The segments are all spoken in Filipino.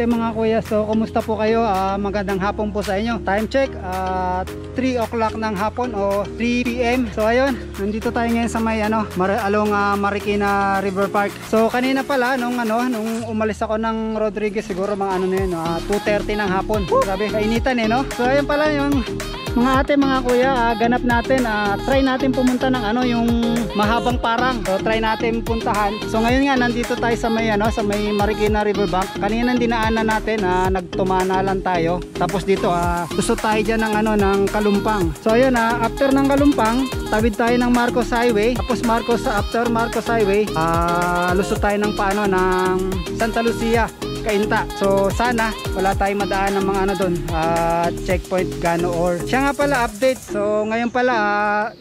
ate, mga kuya. So kumusta po kayo? Magandang hapon po sa inyo. Time check 3 o'clock ng hapon o 3 PM. So ayun, nandito tayo ngayon sa may along Marikina River Park. So kanina pala nung umalis ako ng Rodriguez, siguro mga 2:30 ng hapon. Grabe, kainitan no. So ayun pala yung mga ate, mga kuya, ganap natin, try natin pumunta ng yung mahabang parang. So try natin puntahan. So ngayon nga nandito tayo sa may sa may Marikina Riverbank. Kanina dinaanan natin, nagtumana lang tayo. Tapos dito lusot tayo diyan ng Kalumpang. So ayun, after ng Kalumpang, tawid tayo ng Marcos Highway. Tapos after Marcos Highway, lusot tayo ng ng Santa Lucia, Cainta. So sana wala tayong madaan ng mga doon, checkpoint gano or siya nga pala update. So ngayon pala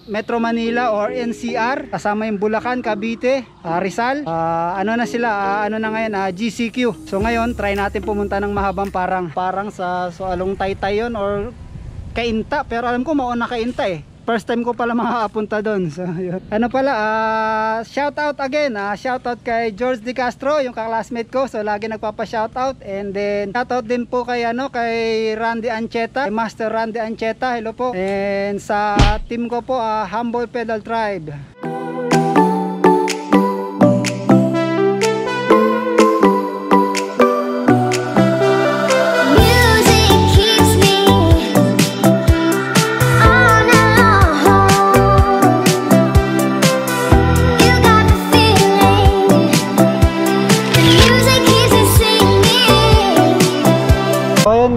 Metro Manila or NCR kasama yung Bulacan, Cavite, Rizal, na sila na ngayon, GCQ. So ngayon try natin pumunta ng mahabang parang sa along Taytay yun or Cainta, pero alam ko mauna Cainta first time ko pala makapunta doon. So yun. Shout out again, shout out kay George De Castro, yung kaklasmate ko. So lagi nagpapa-shout out. And then shout out din po kay kay Randy Ancheta, kay Master Randy Ancheta. Hello po. And sa team ko po, Humble Pedal Tribe.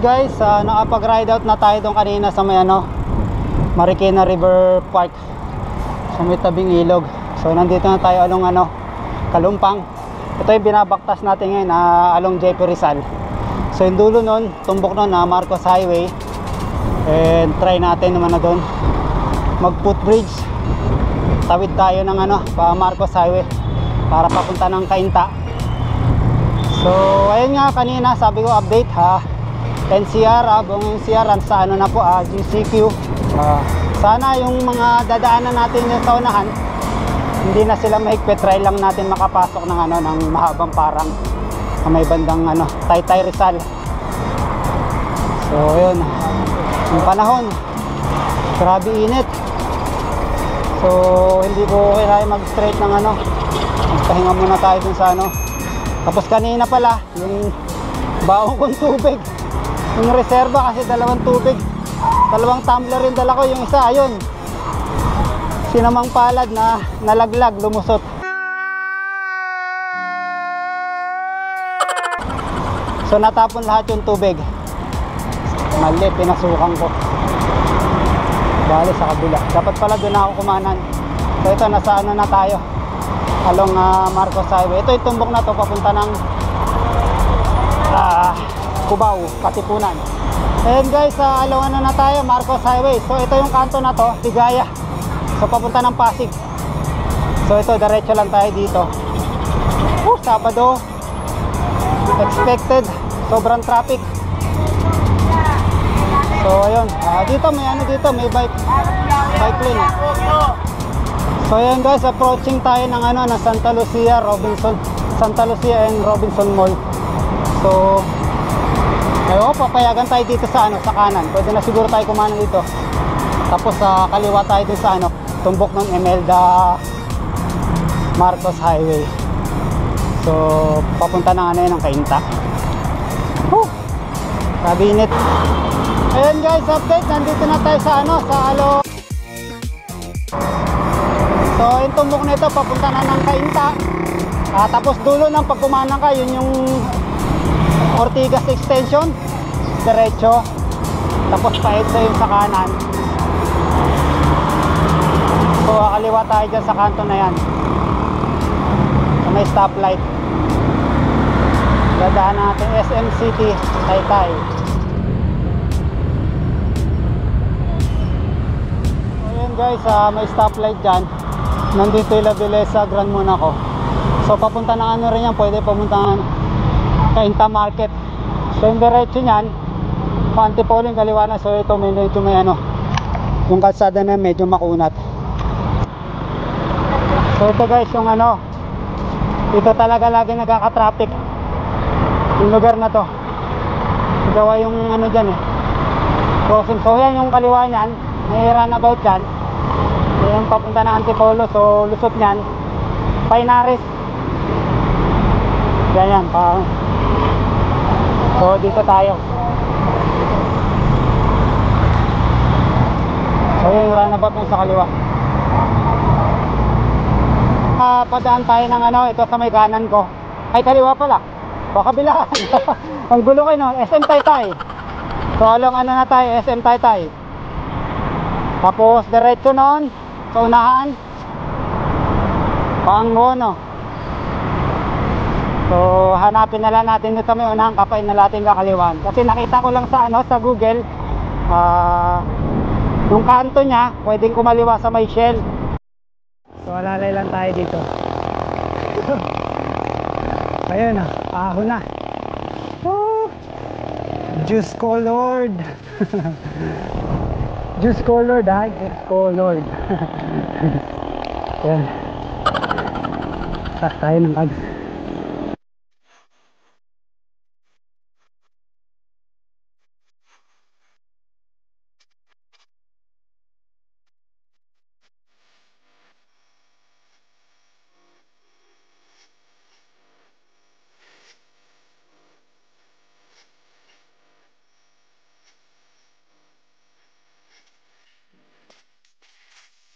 Guys, nakapag-ride out na tayo doon kanina sa may Marikina River Park, sa may tabing ilog. So nandito na tayo along Kalumpang. Ito yung binabaktas natin ngayon, along JP Rizal. So yung dulo nun, tumbok nun Marcos Highway. And try natin naman na doon mag footbridge, tawid tayo ng pa Marcos Highway para papunta ng Cainta. So ayun nga, kanina sabi ko update NCR, buong NCR sa na po, GCQ. Sana yung mga dadaanan natin yung sa unahan, hindi na sila mahigpit, try lang natin makapasok ng ng mahabang parang may bandang Taytay Rizal. So yun, yung panahon grabe init. So hindi ko kailangan mag straight ng magpahinga muna tayo dun sa Tapos kanina pala yung baong kong tubig, yung reserva, kasi dalawang tumbler yung dala ko. Yung isa ayun, sinamang palad na nalaglag, lumusot. So natapon lahat yung tubig. Mali, pinasukan ko. Bali sa kabila, dapat pala doon ako kumanan. So ito, nasa na tayo, along Marcos Highway. Ito yung tumbok na to papunta ng Cubao, Katipunan. And guys, along na tayo, Marcos Highway. So ito yung kanto na to, Ligaya. So papunta ng Pasig. So ito, diretso lang tayo dito. Sabado, expected sobrang traffic. So ayun, dito may bike lane. So ayun guys, approaching tayo ng ng Santa Lucia and Robinson Mall. So papayagan tayo dito sa sa kanan. Pwede na siguro tayo kumanan dito. Tapos kaliwa tayo dito sa tumbok ng Emelda Marcos Highway. So papunta na ng Cainta. Grabe init. Ayan guys, update, nandito na tayo sa So yung tumbok nito papunta na ng Cainta. Tapos dulo ng pagkumanan ka, yun yung Ortigas Extension, diretso. Tapos paedsa yung sa kanan. So kaliwa tayo dyan sa kanto na yan, so, may stoplight. Dadaan natin SM City, Taytay. So yun guys, may stoplight dyan. Nandito yung La Vilesa, Grand Monaco. So papunta ng rin yan, pwede papunta Cainta Market. So yung diretso nyan, Antipolo yung kaliwa na. So ito medyo may yung kalsada na medyo makunat. So ito guys, yung ito talaga lagi nagkaka-traffic yung lugar na to. gawa yung ano dyan eh, crossing. So yan yung kaliwa nyan, may runabout dyan, yung papunta ng Antipolo. So lusot nyan Pinares, yan pa. So dito tayo. So yung runabout mo sa kaliwa. Padaan tayo ng ano, ito sa may kanan ko. Ay, kaliwa pala. O, kabila. Ang gulo kayo, no? SM Taytay. So, along ano na tayo, SM Taytay. Tapos, diretso noon, sa unahan, Paangono. So, hanapin na lang natin dito sa may unahan, kapain na natin kakaliwan. Kasi nakita ko lang sa ano, sa Google, yung kanto niya, pwedeng kumaliwa sa may Shell. So, alalay lang tayo dito. Ayun na, ahon na. Oh, Diyos ko Lord. Diyos ko Lord, ha? Diyos ko Lord. Ayan. Tak tayo ng ags.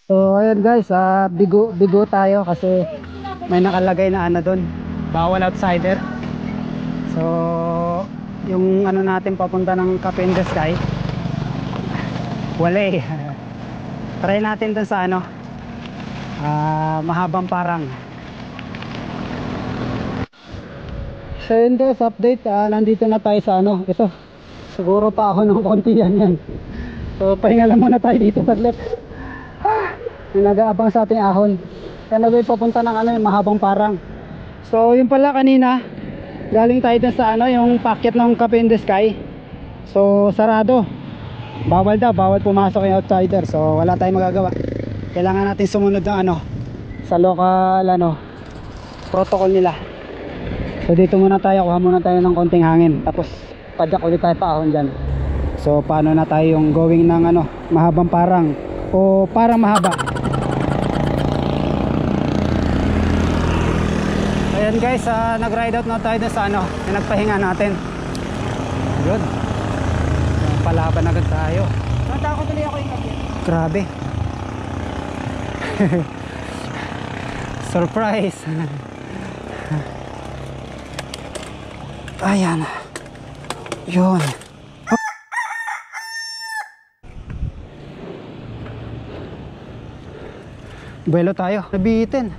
So ayun guys, bigo tayo kasi may nakalagay na ano doon, bawal outsider. So yung ano natin papunta ng Cafe in the Sky, wala eh. Try natin doon sa ano, Mahabang Parang. So yun guys, update, nandito na tayo sa ano, ito siguro pa ako ng konti yan. So pahinga lang muna tayo dito saglit. Nag-aabang sa ating ahon. Kaya nagawin papunta ng ano, yung Mahabang Parang. So yun pala kanina, galing tayo dun sa ano, yung packet ng Cafe in the Sky. So sarado, bawal daw, bawal pumasok yung outsider. So wala tayong magagawa, kailangan natin sumunod ng ano, sa local ano, protocol nila. So dito muna tayo, kuha muna tayo ng konting hangin, tapos padyak ulit tayo pa ahon dyan. So paano na tayo yung going ng ano, Mahabang Parang o Parang Mahaba. Ayan guys, nag-ride out na tayo sa ano, nagpahinga natin. Yun, palaban agad tayo. Natakot tuloy ako yung kape. Grabe. Surprise. Ayan. Yun. Buelo tayo, nabitin.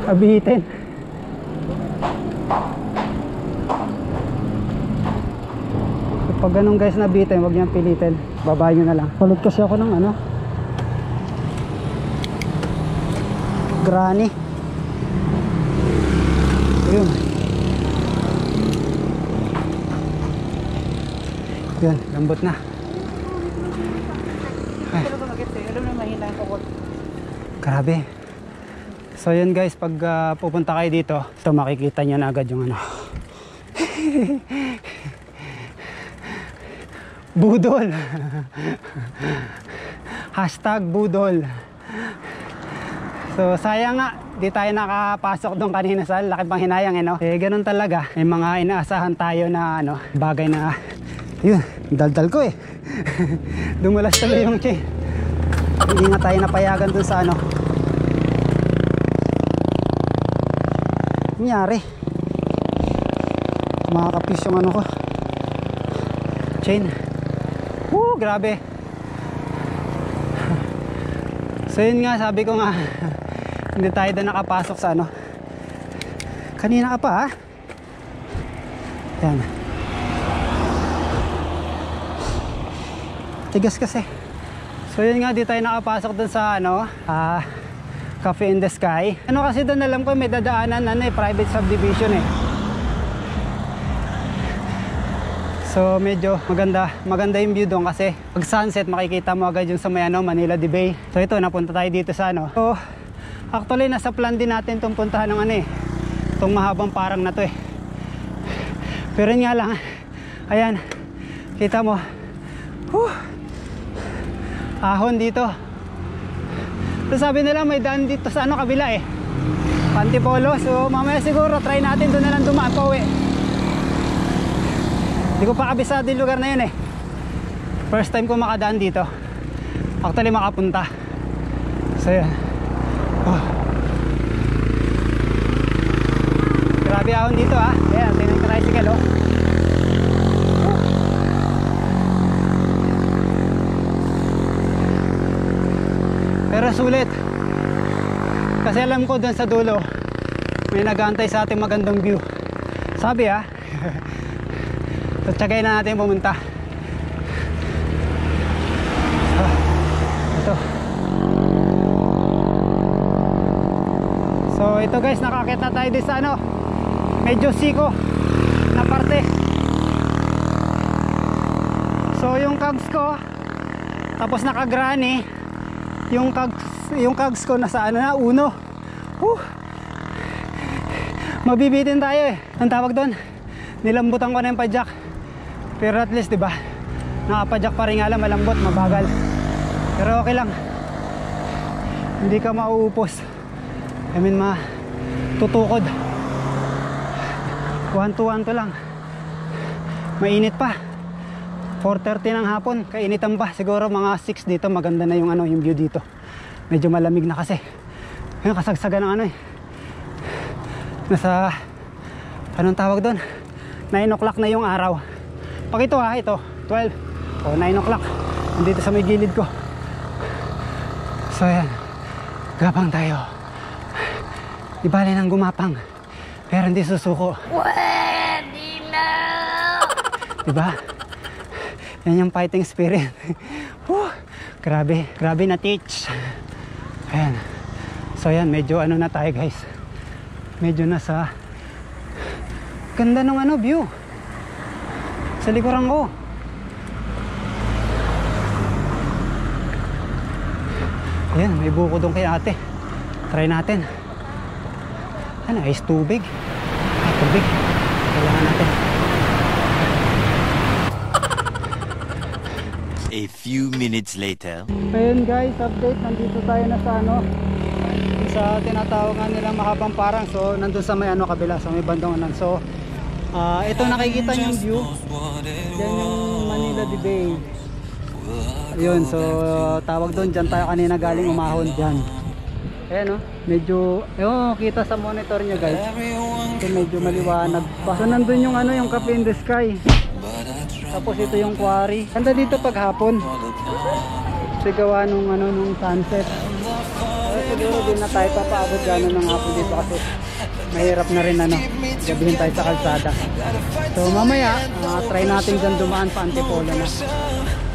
Abitin. Pag ganun guys nabitin, huwag niyang pilitin, babae nyo na lang. Palod kasi ako ng ano, granny. Ayun. Yun, lambot na. Ay. Grabe. So yun guys, pag pupunta kayo dito, ito makikita nyo na agad yung ano, budol. Hashtag budol. So sayang nga, di tayo nakapasok doon kanina sa laki pang hinayang eh, no? Eh ganun talaga, may mga inaasahan tayo na ano, bagay na, yun, daldal ko eh. Dumulas tuloy yung chain. Hindi nga tayo napayagan doon sa ano, nangyari, makakapis yung ano ko, chain. Grabe. So yun nga, sabi ko nga, hindi tayo na nakapasok sa ano, kanina ka pa ha. Yan, tigas kasi. So yun nga, di tayo nakapasok dun sa ano, Cafe in the Sky. Ano kasi doon, alam ko may dadaanan ano, private subdivision eh. So medyo maganda yung view doon kasi pag sunset makikita mo agad yung sa may ano, Manila Bay. So ito, napunta tayo dito sa ano. So Actually nasa plan din natin itong puntahan ng ano eh, itong mahabang parang na to eh. Pero yun nga lang, ayan, kita mo, ahon dito. So sabi nila may daan dito sa ano kabila eh, Antipolo. So mamaya siguro try natin doon na lang dumaan pa uwi. Hindi ko pa kabisado yung lugar na yun eh. First time ko makadaan dito, actually makapunta. So yan, grabe ahon dito ah. Ayan, tingnan ko tricycle oh. Pero sulit, kasi alam ko doon sa dulo may nag-aantay sa ating magandang view. Sabi ah. So tsagayin na natin pumunta. Ito. So ito guys, nakakit na tayo din sa ano, medyo siko na parte. So yung cogs ko tapos nakagrani. Yung cogs ko nasa ano na, uno. Mabibitin tayo eh. Ang tawag doon, nilambutan ko na yung padjak. Pero at least diba, nakapadjak pa rin nga lang, malambot, mabagal. Pero okay lang, hindi ka mauupos. I mean tutukod. 1-2 lang. Mainit pa, 4:30 ng hapon, kainitan pa. Siguro mga 6 dito, maganda na yung ano, yung view dito. Medyo malamig na kasi. Ayun, kasagsagan ng ano eh. Nasa, anong tawag doon? 9 o'clock na yung araw. Pag ito ha, ito, 12 o 9 o'clock. Nandito sa may gilid ko. So yan, gapang tayo. Di bale nang gumapang, pero hindi susuko. Pwede na! Diba? Yan yung fighting spirit. Grabe, grabe na teach. Ayan. So yan, medyo ano na tayo guys. Medyo nasa ganda ng ano view sa likuran ko. Ayan, may buko doon kay ate. Try natin. Ano, ice tubig. Tubig. Kailangan natin. A few minutes later. Ayun guys, update. Nandito tayo na sa ano, sa tinatawag nga nilang mahabang parang. So nandun sa may ano kabila, sa may bandang anan. So ito nakikita yung view. Yan yung Manila Bay. Ayun, so tawag doon, dyan tayo kanina galing umahon dyan. Ayan o, medyo kita sa monitor nyo guys. So medyo maliwanag pa. So nandun yung ano, yung Cafe in the Sky. Tapos ito yung quarry. Ganda dito pag hapon. Sigawa nung ano, nung sunset. Siguro din na tayo papaabot gano'n ng hapon dito kasi mahirap na rin ano, gabihin tayo sa kalsada. So mamaya try natin dyan dumaan pa Antipolo na.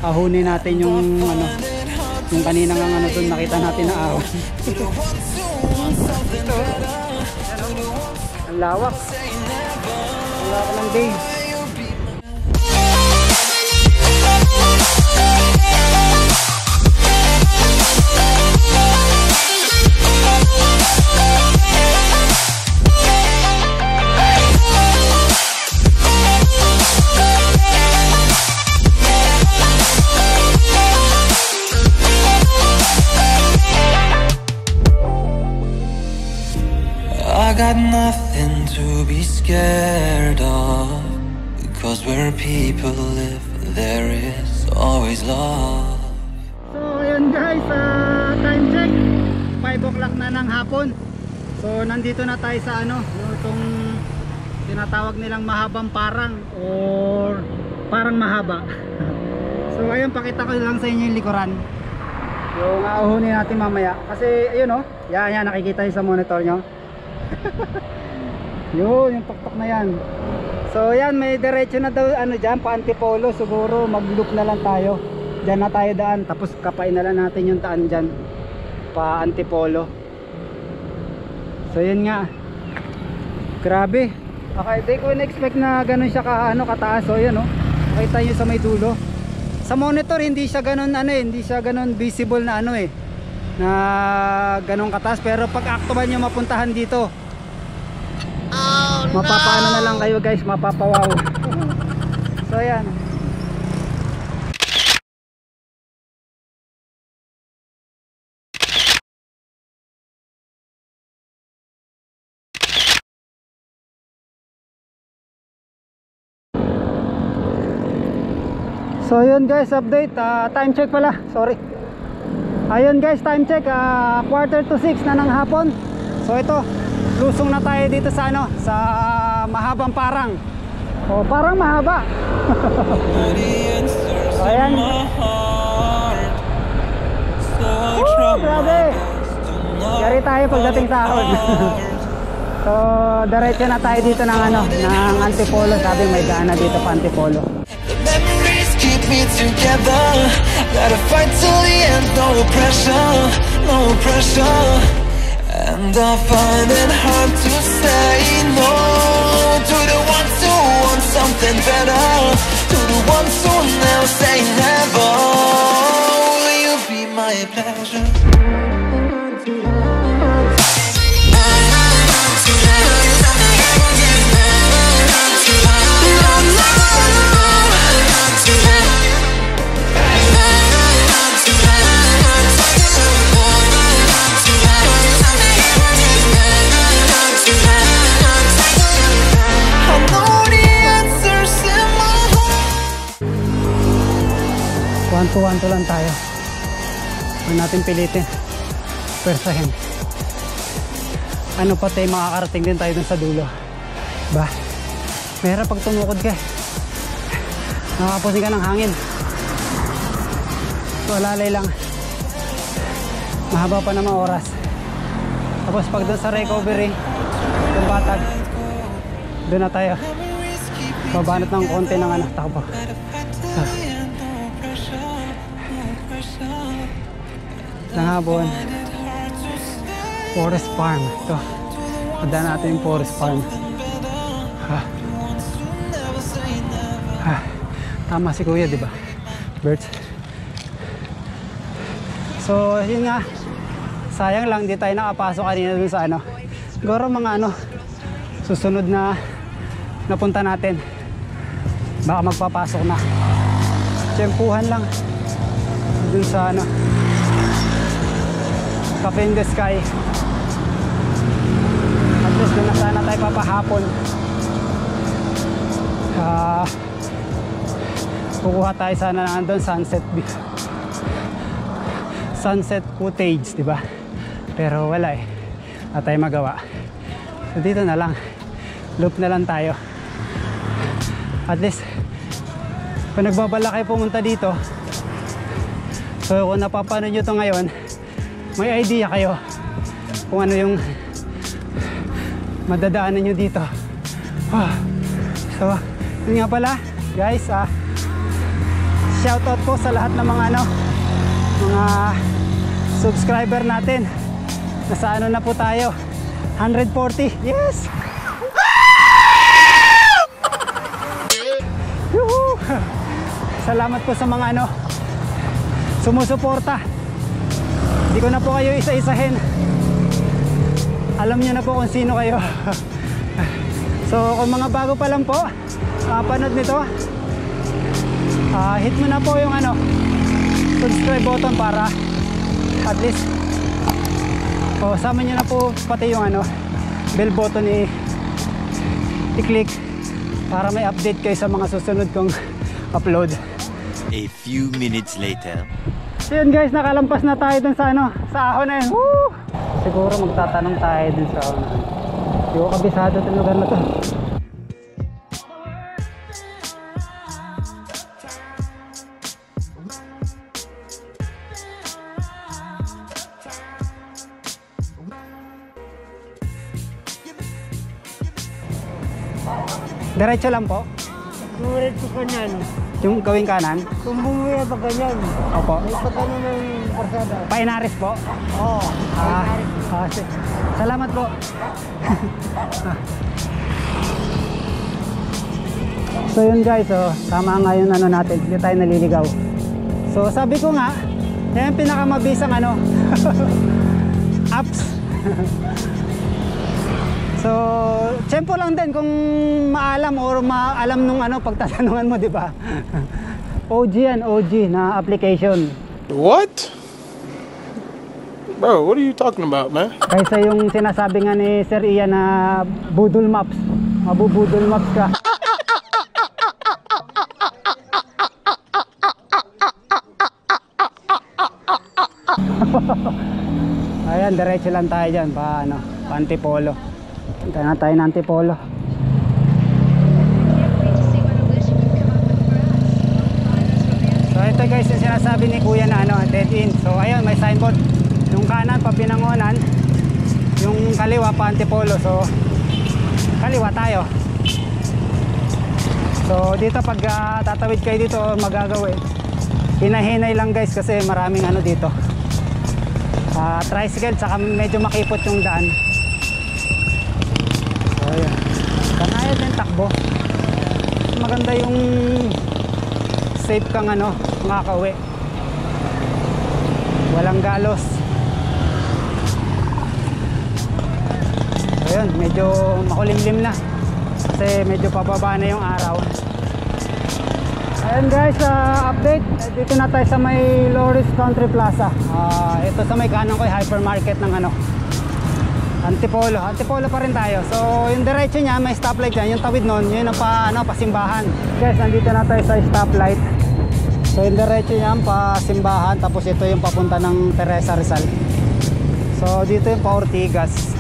Ahunin natin yung ano, yung kanina nga ano doon nakita natin na ahon. Ang lawak. Ang lawak ng day. I got nothing to be scared of, because where people live, there is always love. So ayun guys, time check 5 o'clock na ng hapon. So nandito na tayo sa ano, itong tinatawag nilang mahabang parang or parang mahaba. So ayun, pakita ko lang sa inyo yung likuran, yung ahunin natin mamaya. Kasi ayun oh, yan nakikita yun sa monitor nyo. Yun, yung tuktok na yan. So yan, may diretso na daw ano dyan, pa Antipolo. Siguro mag loop na lang tayo. Dyan na tayo daan, tapos kapain na lang natin yung daan dyan pa Antipolo. So yun nga, grabe. Okay, di ko na-expect na ganun siya kataas. So yun oh, makita nyo sa may dulo. Sa monitor hindi siya ganun ano eh, hindi siya ganun visible na ano eh, na ganong kataas, pero pag aktuban nyo mapuntahan dito, mapapaano na lang kayo guys, mapapawaw. So ayan. So yun guys, update, time check pala, sorry. Ayun guys, time check, 5:45 na ng hapon. So ito, lusong na tayo dito sa ano, sa mahabang parang. Oh, parang mahaba. So ayan. Oh, grabe. Yari tayo pagdating sa ahon. So diretso na tayo dito ng ano, ng Antipolo. Sabi may daan na dito pa Antipolo. Keep me together. Gotta fight till the end. No pressure, no pressure. And I find it hard to say no to the ones who want something better, to the ones who never say never. Will you be my pleasure? Wanto lang tayo. Huwag natin pilitin. Persahin. Ano pa tayo, makakarating din tayo dun sa dulo. Ba? Mahirap pag tumukod ka. Nakakapusin ka ng hangin. So lalay lang. Mahaba pa naman oras. Tapos pag dun sa recovery, yung batag, dun na tayo. Babanat ng konti ng anak takbo. So, Langhabon Forest Farm. Ito, padaan natin yung Forest Farm. Tama si kuya, diba? Birds. So yun nga, sayang lang di tayo nakapasok kanina dun sa ano. Siguro mga ano, susunod na napunta natin, baka magpapasok na. Tiyempuhan lang dun sa ano, Cafe in the Sky. At least doon na sana tayo papahapon. Kukuha tayo sana na doon sunset footage, diba? Pero wala eh, wala tayo magawa. So dito na lang, loop na lang tayo. At least kung nagbabala kayo pumunta dito, so kung napapanood nyo to ngayon, may idea kayo kung ano yung madadaanan nyo dito. So yun nga pala guys, shoutout po sa lahat ng mga ano, mga subscriber natin. Nasa ano na po tayo, 140. Yes! Yuhu! Salamat po sa mga ano, sumusuporta. Hindi ko na po kayo isa-isahin. Alam niyo na po kung sino kayo. So kung mga bago pa lang po, panood nito, hit mo na po yung ano, subscribe button para at least sama nyo na po pati yung ano, bell button i-click para may update kayo sa mga susunod kong upload. A few minutes later. So yun guys, nakalampas na tayo dun sa ano, sa ahon na yun. Woo! Siguro magtatanong tayo dun sa ahon na yun. Hindi ko kabisado itong lugar na to. Diretso lang po? Diretso kanan. Yung gawing kanan? Kung bumuya pa ganyan. Opo. May pagano ng karsada. Painaris po? Oo. Salamat po. So yun guys, tama nga yung ano natin, hindi tayo naliligaw. So sabi ko nga, Yan yung pinakamabisang ano apps. So, tsempo lang din kung maalam or maalam nung ano pagtatanungan mo, di ba? OG yan, OG na application. What? Bro, what are you talking about, man? Kaysa yung sinasabi nga ni Sir Ian na Budol Maps. Mabubudol Maps ka. Ayan, diretso lang tayo dyan pa, ano, pa Antipolo. Punta na tayo ng Antipolo. So ito guys yung sinasabi ni Kuya na ano, dead end. So ayun, may signboard. Yung kanan pa Binangonan, yung kaliwa pa Antipolo. So kaliwa tayo. So dito pag tatawid kayo dito magagawin, hinahinay lang guys kasi maraming ano dito, tricycle, saka medyo makipot yung daan. So ayan, kanayad yung takbo. Maganda yung safe kang ano, makakauwi, walang galos. So ayun, medyo makulimlim na kasi medyo pababa na yung araw. Ayan guys, update. Dito na tayo sa may Loris Country Plaza. Ito sa may kanan ko ay hypermarket ng ano, Antipolo. Antipolo pa rin tayo. So yung diretso niya may stoplight yan. Yung tawid nun, yun ang pasimbahan. Guys, nandito na tayo sa stoplight. So yung diretso niya pasimbahan. Tapos ito yung papunta ng Teresa Rizal. So dito yung pa Ortigas.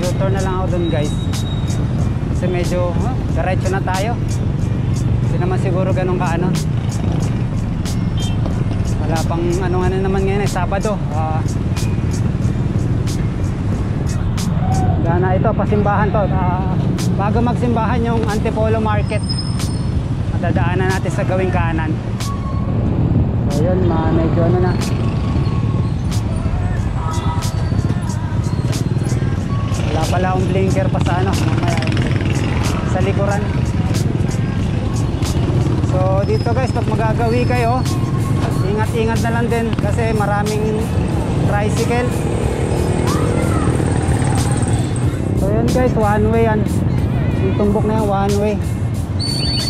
U-turn na lang ako dun guys kasi medyo diretso na tayo. Hindi naman siguro ganun ka ano, wala pang ano naman ngayon, Sabado. Gana ito, pasimbahan to. Bago magsimbahan yung Antipolo Market, madadaanan natin sa gawing kanan. So yun, medyo ano na, wala pala akong blinker pa sa ano, sa likuran. So dito guys, pag magagawi kayo, ingat-ingat na lang din kasi maraming tricycle. So yun guys, one way yan. Yung tumbok na yan, one way.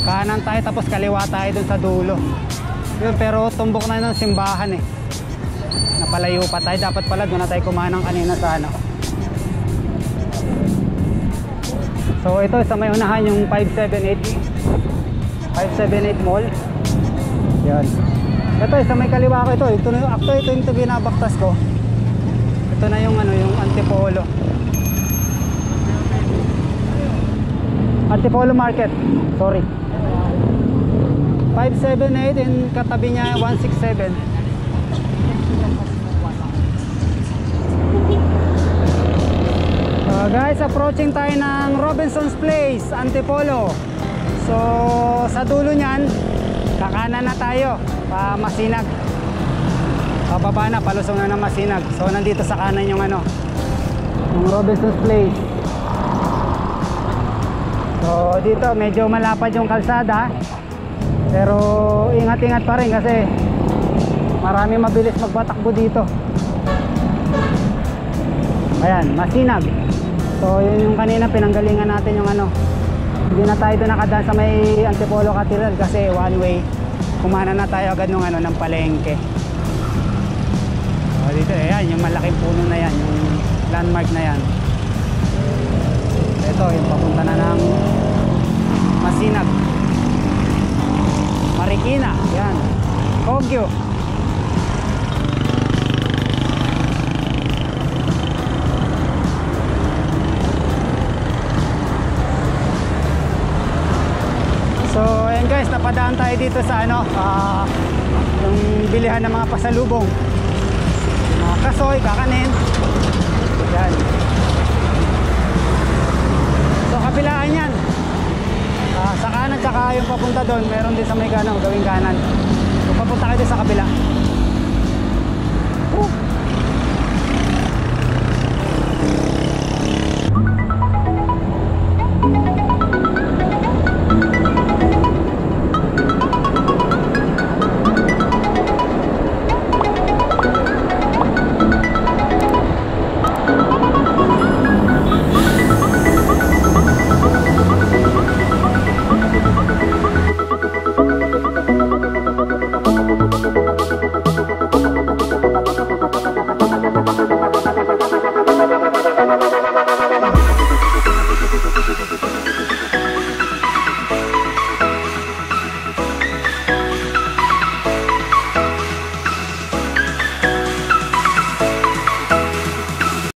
Kanan tayo tapos kaliwa tayo dun sa dulo. Yun, pero tumbok na yun ng simbahan eh. Napalayo pa tayo, dapat pala doon na tayo kumanang kanina sa ano. So ito sa may unahan yung 578 Mall. Yan. Ito sa may kaliwa ko ito. Ito yung binabaktas ko. Ito na yung ano, yung Antipolo. Antipolo Market. Sorry. 578 and katabi niya 167. Guys, approaching tayo ng Robinson's Place, Antipolo. So sa dulo niyan, kakanan na tayo pa Masinag. Pababa na, palusong na ng Masinag. So nandito sa kanan yung ano, yung Robinson's Place. So dito medyo malapad yung kalsada, pero ingat-ingat pa rin kasi marami mabilis magpatakbo dito. Ayan, Masinag. So yun yung kanina pinanggalingan natin yung ano. Hindi na tayo doon nakadaan sa may Antipolo Cathedral kasi one way. Kumana na tayo agad ng ano, ng palengke. So dito, ayan, yung malaking puno na yan, yung landmark na yan. Ito, yung papunta na ng Masinag, Marikina, yan, Kogyo. So ayan guys, napadaan tayo dito sa ano, yung bilihan ng mga pasalubong, mga kasoy, kakanin. Yan. So kabilaan yan, sa kanan tsaka yung papunta doon, meron din sa may gawing kanan. So papunta kayo din sa kabila.